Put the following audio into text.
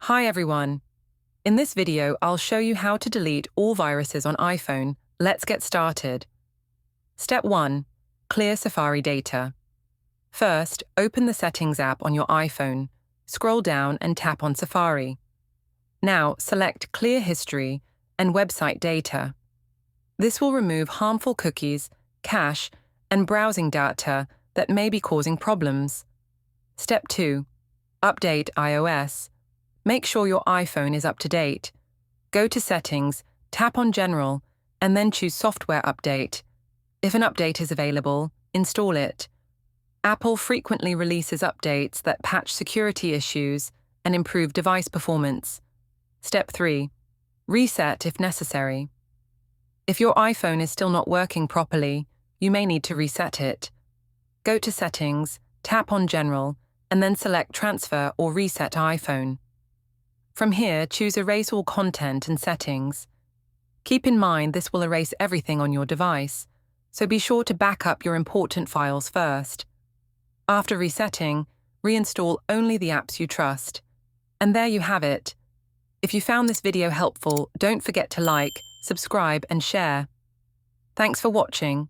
Hi everyone. In this video, I'll show you how to delete all viruses on iPhone. Let's get started. Step 1. Clear Safari data. First, open the Settings app on your iPhone, scroll down and tap on Safari. Now, select Clear History and Website Data. This will remove harmful cookies, cache, and browsing data that may be causing problems. Step 2. Update iOS. Make sure your iPhone is up to date. Go to Settings, tap on General, and then choose Software Update. If an update is available, install it. Apple frequently releases updates that patch security issues and improve device performance. Step 3. Reset if necessary. If your iPhone is still not working properly, you may need to reset it. Go to Settings, tap on General, and then select Transfer or Reset iPhone. From here, choose Erase all content and settings. Keep in mind this will erase everything on your device, so be sure to back up your important files first. After resetting, reinstall only the apps you trust. And there you have it. If you found this video helpful, don't forget to like, subscribe, and share. Thanks for watching.